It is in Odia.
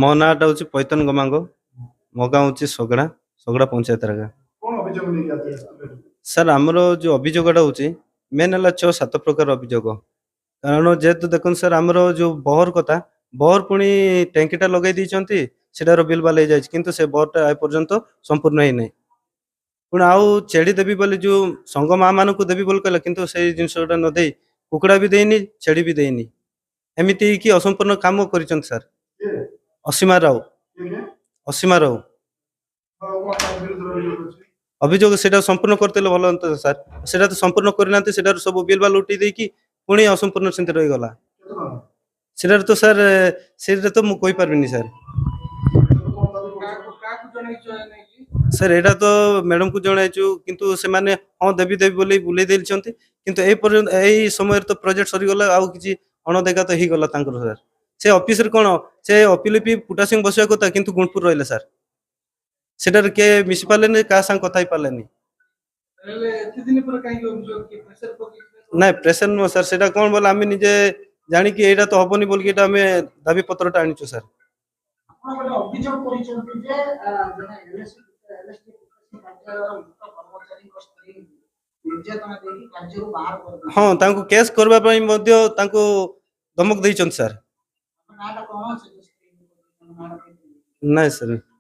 ମୋ ନାଁଟା ହଉଛି ପୈତନ ଗମାଙ୍ଗ। ମୋ ଗାଁ ହଉଛି ସଗଡ଼ା, ସଗଡ଼ା ପଞ୍ଚାୟତ ଗାଁ। ସାର୍ ଆମର ଯେଉଁ ଅଭିଯୋଗଟା ହେଉଛି ମେନ୍ ହେଲା 6-7 ପ୍ରକାର ଅଭିଯୋଗ। କାରଣ ଯେହେତୁ ଦେଖନ୍ତୁ ସାର୍ ଆମର ଯେଉଁ ବହର କଥା, ବହର ପୁଣି ଟ୍ୟାଙ୍କିଟା ଲଗାଇ ଦେଇଛନ୍ତି, ସେଟାର ବିଲ୍ ବାଲ୍ ହେଇଯାଇଛି, କିନ୍ତୁ ସେ ବହରଟା ଏପର୍ଯ୍ୟନ୍ତ ସମ୍ପୂର୍ଣ୍ଣ ହେଇନାହିଁ। ପୁଣି ଆଉ ଛେଳି ଦେବି ବୋଲି ଯେଉଁ ସଂଘ ମାଆମାନଙ୍କୁ ଦେବି ବୋଲି କହିଲା, କିନ୍ତୁ ସେଇ ଜିନିଷଟା ନ ଦେଇ କୁକୁଡ଼ା ବି ଦେଇନି, ଛେଳି ବି ଦେଇନି, ଏମିତି ହେଇକି ଅସମ୍ପୂର୍ଣ୍ଣ କାମ କରିଛନ୍ତି ସାର୍। ଅସୀମା ରାଉ, ଅସୀମା ରାଉ ଅଭିଯୋଗ ସେଟା ସମ୍ପୂର୍ଣ୍ଣ କରିଥିଲେ ଭଲ ହୁଅନ୍ତା ସାର୍। ସେଟା ତ ସମ୍ପୂର୍ଣ୍ଣ କରିନାହାନ୍ତି, ସେଟାରୁ ସବୁ ବିଲ୍ ବାଲ୍ ଉଠେଇ ଦେଇକି ପୁଣି ଅସମ୍ପୂର୍ଣ୍ଣ ସେମିତି ରହିଗଲା। ସେଟାରେ ତ ସାର୍ ସେଇଟା ତ ମୁଁ କହିପାରିବିନି ସାର୍। ସାର୍ ଏଇଟା ତ ମ୍ୟାଡ଼ାମକୁ ଜଣାଇଛୁ, କିନ୍ତୁ ସେମାନେ ହଁ ଦେବି ଦେବି ବୋଲି ବୁଲେଇ ଦେଇଛନ୍ତି, କିନ୍ତୁ ଏଇ ପର୍ଯ୍ୟନ୍ତ ଏଇ ସମୟରେ ତ ପ୍ରୋଜେକ୍ଟ ସରିଗଲା, ଆଉ କିଛି ଅଣଦେଖା ତ ହେଇଗଲା ତାଙ୍କର ସାର୍। ସେ ଅଫିସରେ କ'ଣ ସେ ଅପିଲିପି ପୁଟାସିଂ ବସିବା କଥା, କିନ୍ତୁ ଗୁଣପୁର ରହିଲେ ସାର୍। ସେଟାରେ କିଏ ମିଶି ପାରିଲେନି, କାହା ସାଙ୍ଗେ କଥା ହେଇପାରିଲେନି। ନାଇଁ ପ୍ରେସର ନୁହଁ ସାର୍, ସେଟା କ'ଣ ବୋଲେ ଆମେ ନିଜେ ଜାଣିକି ଏଇଟା ତ ହବନି ବୋଲିକି ଏଇଟା ଆମେ ଦାବି ପତ୍ରଟା ଆଣିଛୁ ସାର୍। ହଁ, ତାଙ୍କୁ କେସ୍ କରିବା ପାଇଁ ମଧ୍ୟ ତାଙ୍କୁ ଧମକ ଦେଇଛନ୍ତି ସାର୍। ନାଇଁ ସାର୍।